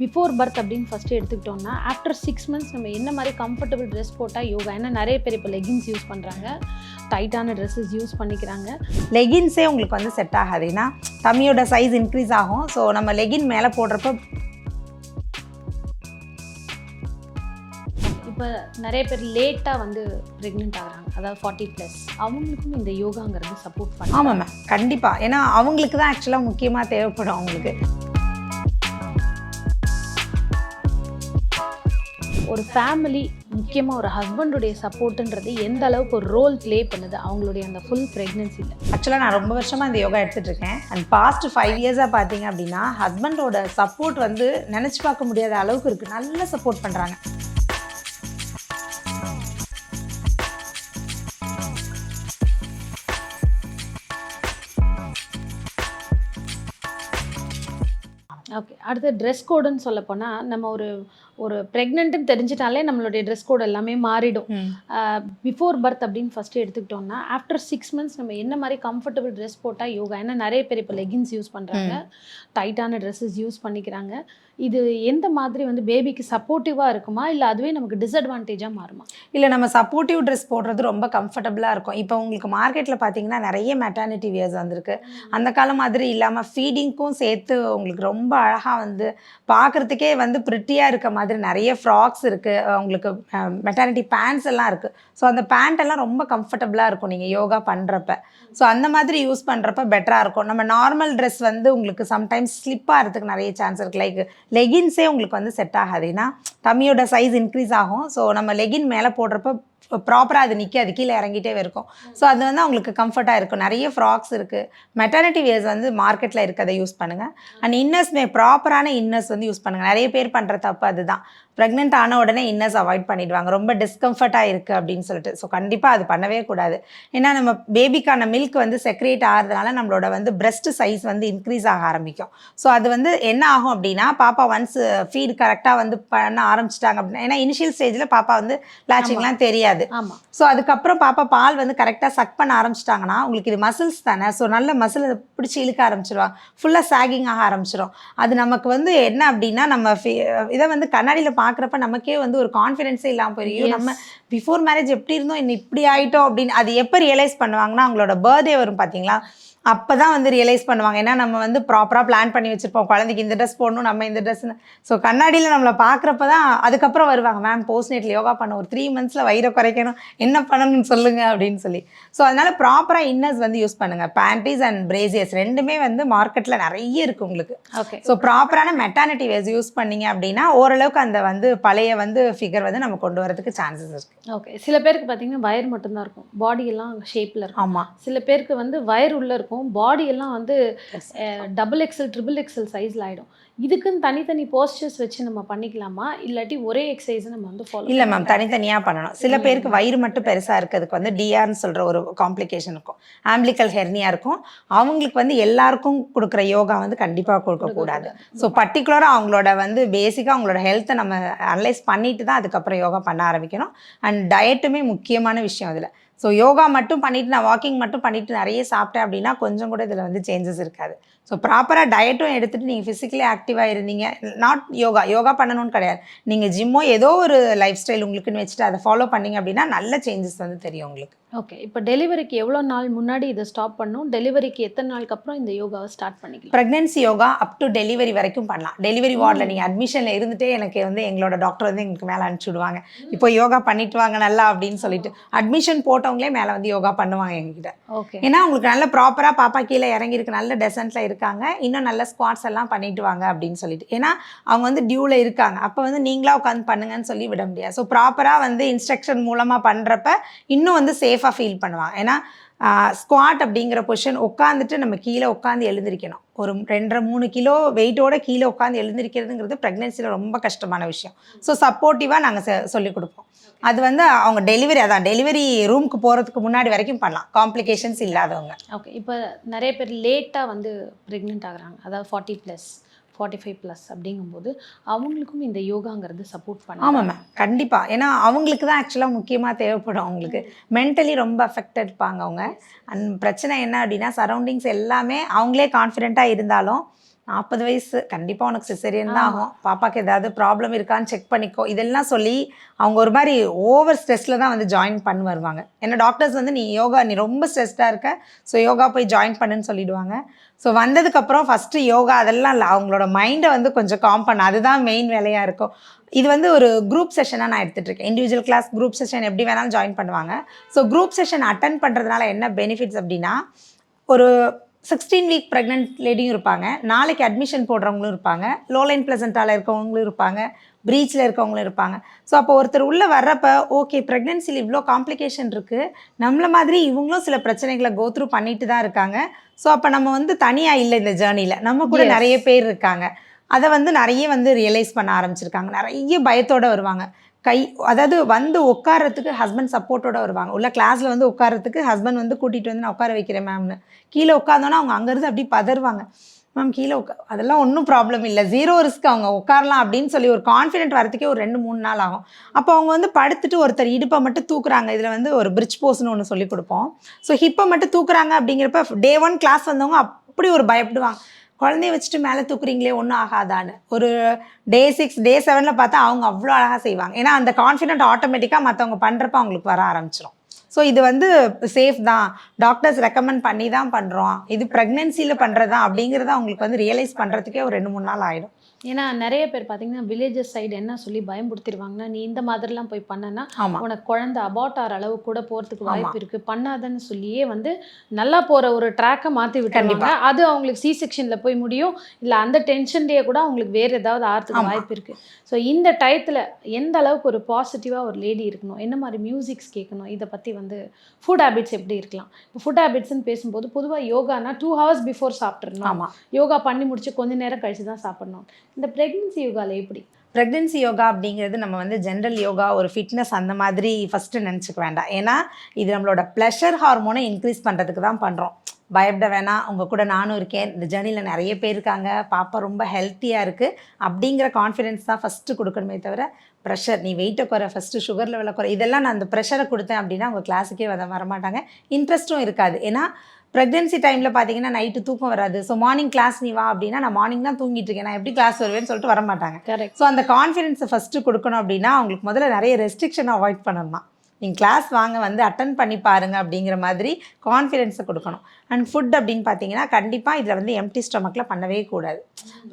Before birth அப்படின்னு first எடுத்துக்கிட்டோம்னா after 6 months நம்ம என்ன மாதிரி கம்ஃபர்டபுள் ட்ரெஸ் போட்டால் யோகா, ஏன்னா நிறைய பேர் இப்போ லெகின்ஸ் யூஸ் பண்ணுறாங்க, டைட்டான ட்ரெஸ்ஸஸ் யூஸ் பண்ணிக்கிறாங்க. லெகின்ஸே உங்களுக்கு வந்து செட் ஆகாது, ஏன்னா தம்மியோட சைஸ் இன்க்ரீஸ் ஆகும். ஸோ நம்ம லெகின் மேலே போடுறப்ப இப்போ நிறைய பேர் லேட்டாக வந்து ப்ரெக்னென்ட் ஆகுறாங்க, அதாவது 40+, அவங்களுக்கும் இந்த யோகாங்கிறது சப்போர்ட் பண்ணும். ஆமாம் மேம், கண்டிப்பாக. ஏன்னா அவங்களுக்கு தான் ஆக்சுவலாக முக்கியமாக தேவைப்படும். அவங்களுக்கு ஒரு ஃபேமிலி, முக்கியமாக ஒரு ஹஸ்பண்டுடைய சப்போர்ட்டுன்றது எந்த அளவுக்கு ஒரு ரோல் ப்ளே பண்ணுது அவங்களுடைய அந்த ஃபுல் ப்ரெக்னென்சியில். ஆக்சுவலாக நான் ரொம்ப வருஷமாக இந்த யோகா எடுத்துகிட்டு இருக்கேன். அண்ட் பாஸ்ட் 5 years பார்த்தீங்க அப்படின்னா ஹஸ்பண்டோட சப்போர்ட் வந்து நினச்சி பார்க்க முடியாத அளவுக்கு இருக்குது. நல்ல சப்போர்ட் பண்ணுறாங்க. ஓகே, அடுத்து ட்ரெஸ் கோடுன்னு சொல்ல போனால் நம்ம ஒரு ப்ரெக்னென்ட்டுன்னு தெரிஞ்சிட்டாலே நம்மளுடைய ட்ரெஸ் கோடு எல்லாமே மாறிடும். பிஃபோர் பர்த் அப்படின்னு ஃபஸ்ட்டு எடுத்துக்கிட்டோம்னா ஆஃப்டர் 6 months நம்ம என்ன மாதிரி கம்ஃபர்டபுள் ட்ரெஸ் போட்டால் யோகா, ஏன்னா நிறைய பேர் இப்போ லெகின்ஸ் யூஸ் பண்ணுறாங்க, டைட்டான ட்ரெஸ்ஸஸ் யூஸ் பண்ணிக்கிறாங்க. இது எந்த மாதிரி வந்து பேபிக்கு சப்போர்ட்டிவாக இருக்குமா, இல்லை அதுவே நமக்கு டிஸ்அட்வான்டேஜாக மாறுமா? இல்லை, நம்ம சப்போர்ட்டிவ் ட்ரெஸ் போடுறது ரொம்ப கம்ஃபர்டபுளாக இருக்கும். இப்போ உங்களுக்கு மார்க்கெட்டில் பார்த்தீங்கன்னா நிறைய மெட்டர்னிட்டி வியர்ஸ் வந்திருக்கு. அந்த காலம் மாதிரி இல்லாமல் ஃபீடிங்க்கும் சேர்த்து உங்களுக்கு ரொம்ப அழகாக வந்து பார்க்குறதுக்கே வந்து ப்ரிட்டியாக இருக்க மாதிரி நிறைய ஃப்ராக்ஸ் இருக்குது. உங்களுக்கு மெட்டர்னிட்டி பேண்ட்ஸ் எல்லாம் இருக்குது. ஸோ அந்த பேண்ட் எல்லாம் ரொம்ப கம்ஃபர்டபுளாக இருக்கும் நீங்கள் யோகா பண்ணுறப்ப. ஸோ அந்த மாதிரி யூஸ் பண்ணுறப்ப பெட்டராக இருக்கும். நம்ம நார்மல் ட்ரெஸ் வந்து உங்களுக்கு சம்டைம்ஸ் ஸ்லிப் ஆகிறதுக்கு நிறைய சான்ஸ் இருக்குது. லைக் லெகின்ஸே உங்களுக்கு வந்து செட் ஆகாது, ஏன்னா தம்மியோட சைஸ் இன்க்ரீஸ் ஆகும். ஸோ நம்ம லெகின் மேலே போடுறப்ப ப்ராப்பராக அது நிற்காது, கீழே இறங்கிட்டே இருக்கும். ஸோ அது வந்து அவங்களுக்கு கம்ஃபர்ட்டாக இருக்கும். நிறைய ஃப்ராக்ஸ் இருக்குது, மெட்டர்னிட்டி வியர்ஸ் வந்து மார்க்கெட்டில் இருக்கிறத யூஸ் பண்ணுங்கள். அண்ட் இன்னர்ஸ்மே ப்ராப்பரான இன்னர்ஸ் வந்து யூஸ் பண்ணுங்கள். நிறைய பேர் பண்ணுற தப்பு அதுதான். ப்ரெக்னென்ட் ஆன உடனே இன்னர்ஸ் அவாய்ட் பண்ணிவிடுவாங்க, ரொம்ப டிஸ்கம்ஃபர்ட்டாக இருக்குது அப்படின்னு சொல்லிட்டு. ஸோ கண்டிப்பாக அது பண்ணவே கூடாது. ஏன்னா நம்ம பேபிக்கான மில்க் வந்து செக்ரேட் ஆகிறதுனால நம்மளோட வந்து பிரெஸ்ட் சைஸ் வந்து இன்க்ரீஸ் ஆக ஆரம்பிக்கும். ஸோ அது வந்து என்ன ஆகும் அப்படின்னா, பாப்பா ஒன்ஸ் ஃபீட் கரெக்டாக வந்து பண்ண ஆரம்பிச்சிட்டாங்க அப்படின்னா, ஏன்னா இனிஷியல் ஸ்டேஜில் பாப்பா வந்து லாச்சிங்லாம் தெரியாது. ஆமாம். ஸோ அதுக்கப்புறம் பாப்பா பால் வந்து கரெக்டாக சக் பண்ண ஆரம்பிச்சிட்டாங்கன்னா, உங்களுக்கு இது மசில்ஸ் தானே, ஸோ நல்ல மசில் பிடிச்சி இழுக்க ஆரம்பிச்சிருவாங்க, ஃபுல்லாக சாகிங் ஆக ஆரம்பிச்சிடும். அது நமக்கு வந்து என்ன அப்படின்னா, நம்ம இதை வந்து கண்ணாடியில் பார்க்குறப்ப நமக்கே வந்து ஒரு கான்ஃபிடென்ஸே இல்லாமல் போயிருக்கும். நம்ம பிஃபோர் மேரேஜ் எப்படி இருந்தோம், இன்னும் இப்படி ஆகிட்டோம் அப்படின்னு. அது எப்போ ரியலைஸ் பண்ணுவாங்கன்னா, அவங்களோட பர்த்டே வரும் பார்த்தீங்களா, அப்போ தான் வந்து ரியலைஸ் பண்ணுவாங்க. ஏன்னா நம்ம வந்து ப்ராப்பராக பிளான் பண்ணி வச்சுருப்போம், குழந்தைக்கு இந்த ட்ரெஸ் போடணும், நம்ம இந்த ட்ரெஸ்ன்னு. ஸோ கண்ணாடியில் நம்மளை பார்க்குறப்ப தான் அதுக்கப்புறம் வருவாங்க, மேம் போஸ்ட் நைட்டில் யோகா பண்ண ஒரு 3 months வயிறை குறைக்கணும், என்ன பண்ணணும்னு சொல்லுங்கள் அப்படின்னு சொல்லி. ஸோ அதனால் ப்ராப்பராக இன்னர்ஸ் வந்து யூஸ் பண்ணுங்கள். பேண்டீஸ் அண்ட் பிரேசியர்ஸ் ரெண்டுமே வந்து மார்க்கெட்டில் நிறைய இருக்குது உங்களுக்கு. ஓகே, ஸோ ப்ராப்பரான மெட்டர்னிட்டி வேர்ஸ் யூஸ் பண்ணிங்க அப்படின்னா ஓரளவுக்கு அந்த வந்து பழைய வந்து ஃபிகர் வந்து நம்ம கொண்டு வரதுக்கு சான்சஸ் இருக்குது. ஓகே. சில பேருக்கு பார்த்தீங்கன்னா வயர் மட்டும்தான் இருக்கும், பாடி எல்லாம் ஷேப்பில் இருக்கும். ஆமாம். சில பேருக்கு வந்து வயர் உள்ளே இருக்கும், பாடி எல்லாம் வந்து XXL, XXL சைஸில் ஆகிடும். இதுக்குன்னு தனித்தனி போஸ்டர்ஸ் வச்சு நம்ம பண்ணிக்கலாமா, இல்லாட்டி ஒரே எக்ஸசைஸை நம்ம வந்து ஃபாலோ? இல்லை மேம், தனித்தனியாக பண்ணணும். சில பேருக்கு வயிறு மட்டும் பெருசாக இருக்கிறதுக்கு வந்து டிஆர்னு சொல்கிற ஒரு காம்ப்ளிகேஷன் இருக்கும், ஆம்பிளிக்கல் ஹெர்னியா இருக்கும். அவங்களுக்கு வந்து எல்லாருக்கும் கொடுக்குற யோகா வந்து கண்டிப்பாக கொடுக்கக்கூடாது. ஸோ பர்டிகுலராக அவங்களோட வந்து பேசிக்காக அவங்களோட ஹெல்த்தை நம்ம அனலைஸ் பண்ணிட்டு தான் அதுக்கப்புறம் யோகா பண்ண ஆரம்பிக்கணும். அண்ட் டயட்டுமே முக்கியமான விஷயம் இதில். ஸோ யோகா மட்டும் பண்ணிவிட்டு நான் வாக்கிங் மட்டும் பண்ணிவிட்டு நிறைய சாப்பிட்டேன் அப்படின்னா கொஞ்சம் கூட இதில் வந்து சேஞ்சஸ் இருக்காது. ஸோ ப்ராப்பராக டயட்டும் எடுத்துகிட்டு நீங்கள் ஃபிசிக்கலி ஆக்டிவாக இருந்தீங்க, நாட் யோகா பண்ணணும்னு கிடையாது, நீங்கள் ஜிம்மோ ஏதோ ஒரு லைஃப் ஸ்டைல் உங்களுக்குன்னு வச்சுட்டு அதை ஃபாலோ பண்ணிங்க அப்படின்னா நல்ல சேஞ்சஸ் வந்து தெரியும் உங்களுக்கு. ஓகே. இப்போ டெலிவரிக்கு எவ்வளோ நாள் முன்னாடி இதை ஸ்டாப் பண்ணணும், டெலிவரிக்கு எத்தனை நாளுக்கு அப்புறம் இந்த யோகாவை ஸ்டார்ட் பண்ணிக்கலாம்? Pregnancy yoga up to delivery வரைக்கும் பண்ணலாம். டெலிவரி வார்டில் நீங்கள் அட்மிஷனில் இருந்துகிட்டே எனக்கு வந்து எங்களோட டாக்டர் வந்து எங்களுக்கு மேலே அனுப்பிச்சி விடுவாங்க, இப்போ யோகா பண்ணிட்டு வாங்க நல்லா அப்படின்னு சொல்லிட்டு. அட்மிஷன் போட்டவங்களே மேலே வந்து யோகா பண்ணுவாங்க எங்ககிட்ட. ஓகே. ஏன்னா உங்களுக்கு நல்ல ப்ராப்பராக பாப்பா கீழே இறங்கியிருக்கு, நல்ல டெசன்ட்டில் இருக்காங்க, இன்னும் நல்ல ஸ்குவாட்ஸ் எல்லாம் பண்ணிட்டு வாங்க அப்படின்னு சொல்லிட்டு. ஏன்னா அவங்க வந்து டியூவில் இருக்காங்க, அப்போ வந்து நீங்களாக உட்காந்து பண்ணுங்கன்னு சொல்லி விட முடியாது. ஸோ ப்ராப்பராக வந்து இன்ஸ்ட்ரக்ஷன் மூலமாக பண்ணுறப்ப இன்னும் வந்து சேஃபாக ஃபீல் பண்ணுவாங்க. ஏன்னா ஸ்குவாட் அப்படிங்கிற பொசிஷன் உட்காந்துட்டு நம்ம கீழே உட்காந்து எழுந்திரிக்கணும். ஒரு 2.5-3 கிலோ வெயிட்டோட கீழே உட்காந்து எழுந்திரிக்கிறதுங்கிறது ப்ரெக்னென்சியில் ரொம்ப கஷ்டமான விஷயம். ஸோ சப்போர்ட்டிவாக நாங்கள் சொல்லிக் கொடுப்போம். அது வந்து அவங்க டெலிவரி ரூமுக்கு போகிறதுக்கு முன்னாடி வரைக்கும் பண்ணலாம், காம்ப்ளிகேஷன்ஸ் இல்லாதவங்க. ஓகே. இப்போ நிறைய பேர் லேட்டாக வந்து ப்ரெக்னென்ட் ஆகுறாங்க, அதாவது 40+, 45+ அப்படிங்கும்போது அவங்களுக்கும் இந்த யோகாங்கிறது சப்போர்ட் பண்ணும். ஆமாம் மேம், கண்டிப்பாக. ஏன்னா அவங்களுக்கு தான் ஆக்சுவலாக முக்கியமாக தேவைப்படும். அவங்களுக்கு மென்டலி ரொம்ப அஃபெக்டட் இருப்பாங்க அவங்க. அண்ட் பிரச்சனை என்ன அப்படின்னா, சரௌண்டிங்ஸ் எல்லாமே அவங்களே கான்ஃபிடென்ட்டாக இருந்தாலும் 40 வயசு கண்டிப்பாக உனக்கு சிசேரியன் தான் ஆகும், பாப்பாக்கு ஏதாவது ப்ராப்ளம் இருக்கான்னு செக் பண்ணிக்கோ, இதெல்லாம் சொல்லி அவங்க ஒரு மாதிரி ஓவர் ஸ்ட்ரெஸ்ஸில் தான் வந்து ஜாயின் பண்ணி வருவாங்க. ஏன்னா டாக்டர்ஸ் வந்து நீ ரொம்ப ஸ்ட்ரெஸ்டாக இருக்க, ஸோ யோகா போய் ஜாயின் பண்ணுன்னு சொல்லிடுவாங்க. ஸோ வந்ததுக்கப்புறம் ஃபஸ்ட்டு யோகா அதெல்லாம் இல்லை, அவங்களோட மைண்டை வந்து கொஞ்சம் காம் பண்ண, அதுதான் மெயின் வேலையாக இருக்கும். இது வந்து ஒரு குரூப் செஷனாக நான் எடுத்துகிட்டு இருக்கேன். இண்டிவிஜுவல் கிளாஸ், குரூப் செஷன் எப்படி வேணாலும் ஜாயின் பண்ணுவாங்க. ஸோ குரூப் செஷன் அட்டன் பண்ணுறதுனால என்ன பெனிஃபிட்ஸ் அப்படின்னா, ஒரு 16 வீக் ப்ரெக்னென்ட் லேடியும் இருப்பாங்க, நாளைக்கு அட்மிஷன் போடுறவங்களும் இருப்பாங்க, லோலைன் பிளசண்டாவில் இருக்கவங்களும் இருப்பாங்க, ப்ரீச்சில் இருக்கவங்களும் இருப்பாங்க. ஸோ அப்போ ஒருத்தர் உள்ளே வர்றப்ப ஓகே ப்ரெக்னென்சியில் இவ்வளோ காம்ப்ளிகேஷன் இருக்குது, நம்மள மாதிரி இவங்களும் சில பிரச்சனைகளை கோத்ரூ பண்ணிட்டு தான் இருக்காங்க. ஸோ அப்போ நம்ம வந்து தனியாக இல்லை இந்த ஜேர்னியில், நம்ம கூட நிறைய பேர் இருக்காங்க. அதை வந்து நிறைய வந்து ரியலைஸ் பண்ண ஆரம்பிச்சிருக்காங்க. நிறைய பயத்தோடு வருவாங்க. அதாவது வந்து உட்காரத்துக்கு ஹஸ்பண்ட் சப்போர்ட்டோட வருவாங்க. உள்ள கிளாஸில் வந்து உட்காரத்துக்கு ஹஸ்பண்ட் வந்து கூட்டிகிட்டு வந்து நான் உட்கார வைக்கிறேன் மேம்னு, கீழே உட்காந்தோன்னா அவங்க அங்கேருந்து அப்படி பதறுவாங்க, மேம் கீழே அதெல்லாம் ஒன்றும் ப்ராப்ளம் இல்லை, 0 ரிஸ்க், அவங்க உட்காரலாம் அப்படின்னு சொல்லி ஒரு கான்ஃபிடென்ட் வரதுக்கே ஒரு 2-3 நாள் ஆகும். அப்போ அவங்க வந்து படுத்துட்டு ஒருத்தர் இடுப்பை மட்டும் தூக்குறாங்க. இதில் வந்து ஒரு பிரிட்ஜ் போஸ்ன்னு ஒன்று சொல்லி கொடுப்போம். ஸோ ஹிப்பை மட்டும் தூக்குறாங்க அப்படிங்கிறப்ப டே 1 கிளாஸ் வந்தவங்க அப்படி ஒரு பயப்படுவாங்க, குழந்தைய வச்சுட்டு மேலே தூக்குறீங்களே ஒன்றும் ஆகாதான்னு. ஒரு டே 6 டே 7 பார்த்தா அவங்க அவ்வளோ அழகாக செய்வாங்க. ஏன்னா அந்த கான்ஃபிடென்ட் ஆட்டோமேட்டிக்காக மற்றவங்க பண்ணுறப்ப அவங்களுக்கு வர ஆரம்பிச்சிடும். ஸோ இது வந்து சேஃப் தான், டாக்டர்ஸ் ரெக்கமெண்ட் பண்ணி தான் பண்ணுறோம், இது ப்ரெக்னென்சியில் பண்ணுறதா அப்படிங்கிறத அவங்களுக்கு வந்து ரியலைஸ் பண்ணுறதுக்கே ஒரு 2-3 நாள் ஆகிடும். ஏன்னா நிறைய பேர் பார்த்தீங்கன்னா வில்லேஜஸ் சைடு என்ன சொல்லி பயன்படுத்திடுவாங்கன்னா, நீ இந்த மாதிரிலாம் போய் பண்ணனா உனக்கு குழந்தை அபார்ட் ஆகிற அளவு கூட போகிறதுக்கு வாய்ப்பு இருக்குது, பண்ணாதன்னு சொல்லியே வந்து நல்லா போகிற ஒரு ட்ராக்கை மாற்றி விட்டுருவாங்க. அது அவங்களுக்கு சி செக்ஷனில் போய் முடியும், இல்லை அந்த டென்ஷன்லேயே கூட அவங்களுக்கு வேறு ஏதாவது ஆகிறதுக்கு வாய்ப்பு இருக்குது. ஸோ இந்த டயத்தில் எந்த அளவுக்கு ஒரு பாசிட்டிவாக ஒரு லேடி இருக்கணும், என்ன மாதிரி மியூசிக்ஸ் கேட்கணும், இதை பற்றி வந்து ஃபுட் ஹேபிட்ஸ் எப்படி இருக்கலாம். இப்போ ஃபுட் ஹேபிட்ஸ்ன்னு பேசும்போது பொதுவாக யோகானா 2 hours பிஃபோர் சாப்பிட்றணும், யோகா பண்ணி முடிச்சு கொஞ்சம் நேரம் கழிச்சு தான் சாப்பிட்ணும். இந்த ப்ரெக்னென்சி யோகாவில் எப்படி? ப்ரெக்னென்சி யோகா அப்படிங்கிறது நம்ம வந்து ஜென்ரல் யோகா, ஒரு ஃபிட்னஸ் அந்த மாதிரி ஃபஸ்ட்டு நினச்சிக்க வேண்டாம். ஏன்னா இது நம்மளோட ப்ளஷர் ஹார்மோனை இன்க்ரீஸ் பண்ணுறதுக்கு தான் பண்ணுறோம். பயப்பட வேணாம், உங்கள் கூட நானும் இருக்கேன், இந்த ஜேர்னியில் நிறைய பேர் இருக்காங்க, பாப்பா ரொம்ப ஹெல்த்தியாக இருக்குது அப்படிங்கிற கான்ஃபிடென்ஸ் தான் ஃபஸ்ட்டு கொடுக்கணுமே தவிர ப்ரெஷர், நீ வெயிட்டை குறை, ஃபஸ்ட்டு சுகர் லெவலை குறை, இதெல்லாம் நான் அந்த ப்ரெஷரை கொடுத்தேன் அப்படின்னா அவங்க கிளாஸுக்கே வரமாட்டாங்க, இன்ட்ரெஸ்ட்டும் இருக்காது. ஏன்னா ப்ரெக்னென்சி டைமில் பார்த்தீங்கன்னா நைட்டு தூக்கம் வராது. ஸோ மார்னிங் கிளாஸ் நீ வா அப்படின்னா நான் மார்னிங் தான் தூங்கிட்டு இருக்கேன், நான் எப்படி கிளாஸ் வருவேன்னு சொல்லிட்டு வரமாட்டாங்க. கரெக்ட். ஸோ அந்த கான்ஃபிடென்ஸை ஃபஸ்ட்டு கொடுக்கணும் அப்படின்னா அவங்களுக்கு முதல்ல நிறைய ரெஸ்ட்ரிக்ஷனை அவாய்ட் பண்ணணும். நீங்கள் கிளாஸ் வாங்க வந்து அட்டன் பண்ணி பாருங்கள் அப்படிங்கிற மாதிரி கான்ஃபிடென்ஸை கொடுக்கணும். அண்ட் ஃபுட் அப்படின்னு பார்த்தீங்கன்னா கண்டிப்பாக இதில் வந்து எம்டி ஸ்டொமக்கில் பண்ணவே கூடாது.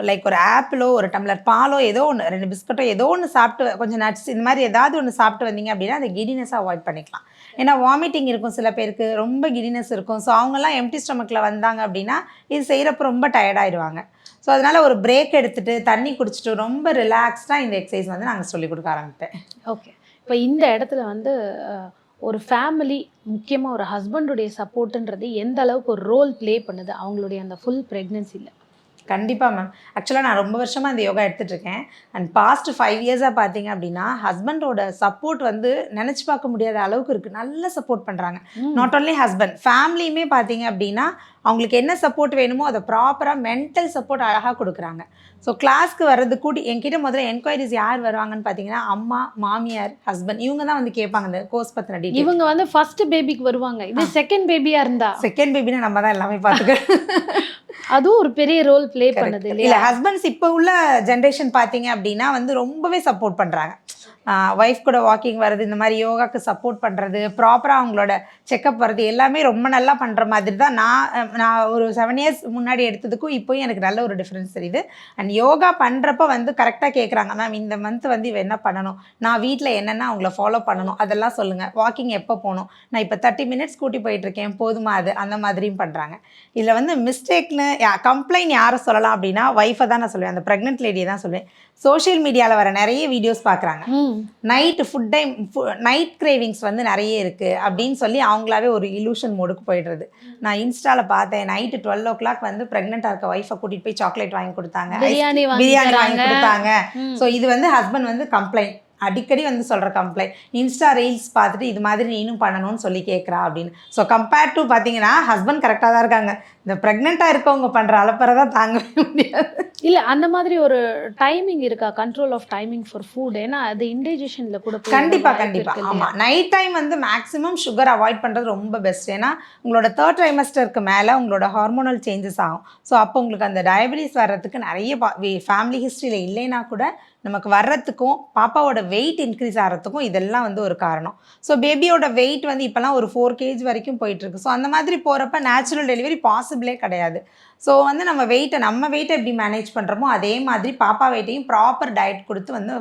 லைக் ஒரு ஆப்பிளோ, ஒரு டம்ளர் பாலோ, ஏதோ ஒன்று, 2 பிஸ்கட்டோ, ஏதோ ஒன்று சாப்பிட்டு, கொஞ்சம் நட்ஸ், இந்த மாதிரி ஏதாவது ஒன்று சாப்பிட்டு வந்தீங்க அப்படின்னா அந்த கிடினஸை அவாய்ட் பண்ணிக்கலாம். ஏன்னா வாமிட்டிங் இருக்கும், சில பேருக்கு ரொம்ப கிடினஸ் இருக்கும். ஸோ அவங்கெல்லாம் எம்டி ஸ்டொமக்கில் வந்தாங்க அப்படின்னா இது செய்கிறப்ப ரொம்ப டயர்டாயிடுவாங்க. ஸோ அதனால் ஒரு பிரேக் எடுத்துகிட்டு தண்ணி குடிச்சிட்டு ரொம்ப ரிலாக்ஸ்டாக இந்த எக்ஸசைஸ் வந்து நாங்கள் சொல்லிக் கொடுக்க ஆரம்பிப்பேன். ஓகே. இப்போ இந்த இடத்துல வந்து ஒரு ஃபேமிலி, முக்கியமாக ஒரு ஹஸ்பண்டுடைய சப்போர்ட்டுன்றது எந்த அளவுக்கு ஒரு ரோல் ப்ளே பண்ணுது அவங்களுடைய அந்த ஃபுல் ப்ரெக்னென்சியில்? கண்டிப்பாக மேம். ஆக்சுவலாக நான் ரொம்ப வருஷமாக இந்த யோகா எடுத்துகிட்ருக்கேன். அண்ட் பாஸ்ட் 5 இயர்ஸாக பார்த்தீங்க அப்படின்னா ஹஸ்பண்டோட சப்போர்ட் வந்து நினச்சி பார்க்க முடியாத அளவுக்கு இருக்குது. நல்ல சப்போர்ட் பண்ணுறாங்க. நாட் ஓன்லி ஹஸ்பண்ட், ஃபேமிலியுமே பார்த்தீங்க அப்படின்னா அவங்களுக்கு என்ன சப்போர்ட் வேணுமோ அதை ப்ராப்பராக மென்டல் சப்போர்ட் அழகாக கொடுக்குறாங்க. ஸோ கிளாஸ்க்கு வர்றது கூடி என்கிட்ட முதல்ல என்கொயரிஸ் யார் வருவாங்கன்னு பார்த்தீங்கன்னா அம்மா, மாமியார், ஹஸ்பண்ட், இவங்க தான் வந்து கேட்பாங்க இந்த கோர்ஸ் பற்றின டீட்டெயில். இவங்க வந்து ஃபர்ஸ்ட் பேபிக்கு வருவாங்க, இது செகண்ட் பேபியாக இருந்தா செகண்ட் பேபினா நம்ம தான் எல்லாமே பார்த்துக்க அதுவும் ஒரு பெரிய ரோல் ப்ளே பண்ணுது இல்லை. ஹஸ்பண்ட்ஸ் இப்போ உள்ள ஜென்ரேஷன் பார்த்தீங்க அப்படின்னா வந்து ரொம்பவே சப்போர்ட் பண்ணுறாங்க. ஒய்ஃப் கூட வாக்கிங் வர்றது, இந்த மாதிரி யோகாக்கு சப்போர்ட் பண்ணுறது, ப்ராப்பராக அவங்களோட செக்கப் வர்றது எல்லாமே ரொம்ப நல்லா பண்ணுற மாதிரி தான். நான் ஒரு 7 இயர்ஸ் முன்னாடி எடுத்ததுக்கும் இப்போயும் எனக்கு நல்ல ஒரு டிஃப்ரென்ஸ் தெரியுது. அண்ட் யோகா பண்ணுறப்ப வந்து கரெக்டாக கேட்குறாங்க, மேம் இந்த மந்த் வந்து இவ என்ன பண்ணணும், நான் வீட்டில் என்னென்ன அவங்கள ஃபாலோ பண்ணணும் அதெல்லாம் சொல்லுங்கள், வாக்கிங் எப்போ போகணும், நான் இப்போ 30 மினிட்ஸ் கூட்டி போயிட்டுருக்கேன் போதுமா, அது அந்த மாதிரியும் பண்ணுறாங்க. இதில் வந்து மிஸ்டேக்னு கம்ப்ளைண்ட் யாரை சொல்லலாம் அப்படின்னா ஒய்ஃபை தான் நான் சொல்லுவேன், அந்த ப்ரெக்னென்ட் லேடியை தான் சொல்லுவேன். சோஷியல் மீடியாவில் வர நிறைய வீடியோஸ் பார்க்குறாங்க, night food time night cravings வந்து நிறைய இருக்குது அப்படின்னு சொல்லி அவங்களாவே ஒரு இலூஷன் மோடுக்கு போயிடுறது. நான் இன்ஸ்டாவில் பார்த்தேன், நைட்டு 12 o'clock வந்து ப்ரெக்னெண்ட்டாக இருக்க ஒய்ஃபை கூட்டிகிட்டு போய் சாக்லேட் வாங்கி கொடுத்தாங்க, பிரியாணி வாங்கி கொடுத்தாங்க. ஸோ இது வந்து ஹஸ்பண்ட் வந்து கம்ப்ளைண்ட், அடிக்கடி வந்து சொல்கிற கம்ப்ளைண்ட், இன்ஸ்டா ரீல்ஸ் பார்த்துட்டு இது மாதிரி நீனும் பண்ணணும்னு சொல்லி கேட்குறா அப்படின்னு. ஸோ கம்பேர்ட் டு பார்த்தீங்கன்னா ஹஸ்பண்ட் கரெக்டாக தான் இருக்காங்க. இந்த ப்ரெக்னெண்ட்டாக இருக்கவங்க பண்ணுற அலப்பறை தான் தாங்கவே முடியாது. இல்லை அந்த மாதிரி ஒரு டைமிங் இருக்கா, control of timing for food? ஏன்னா அது இன்டைஜஷனில் கூட கண்டிப்பாக ஆமாம். நைட் டைம் வந்து மேக்ஸிமம் சுகர் அவாய்ட் பண்ணுறது ரொம்ப பெஸ்ட். ஏன்னா உங்களோட 3rd ட்ரைமஸ்டருக்கு மேலே உங்களோட ஹார்மோனல் சேஞ்சஸ் ஆகும். ஸோ அப்போ உங்களுக்கு அந்த டயபிட்டிஸ் வர்றதுக்கு நிறைய ஃபேமிலி ஹிஸ்ட்ரியில் இல்லைன்னா கூட நமக்கு வர்றதுக்கும் பாப்பாவோட வெயிட் இன்க்ரீஸ் ஆகிறதுக்கும் இதெல்லாம் வந்து ஒரு காரணம். ஸோ பேபியோட வெயிட் வந்து இப்போலாம் ஒரு 4 kg வரைக்கும் போயிட்டுருக்கு. ஸோ அந்த மாதிரி போகிறப்ப நேச்சுரல் டெலிவரி பாசிபிளே கிடையாது. ஸோ வந்து நம்ம வெயிட்டை எப்படி மேனேஜ் பண்ணுறோமோ அதே மாதிரி பாப்பா வெயிட்டையும் ப்ராப்பர் டயட் கொடுத்து வந்து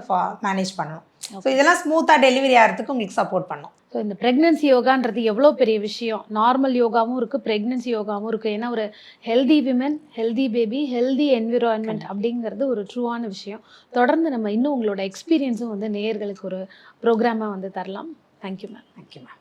மேனேஜ் பண்ணணும். ஸோ இதெல்லாம் ஸ்மூத்தாக டெலிவரி ஆகிறதுக்கு உங்களுக்கு சப்போர்ட் பண்ணும். ஸோ இந்த ப்ரெக்னன்சி யோகான்றது எவ்வளோ பெரிய விஷயம். நார்மல் யோகாவும் இருக்குது, ப்ரெக்னன்சி யோகாவும் இருக்குது. ஏன்னா ஒரு healthy women, healthy baby, healthy environment அப்படிங்கிறது ஒரு ட்ரூவான விஷயம். தொடர்ந்து நம்ம இன்னும் உங்களோட எக்ஸ்பீரியன்ஸும் வந்து நேயர்களுக்கு ஒரு ப்ரோக்ராமாக வந்து தரலாம். Thank you ma'am. Thank you ma'am.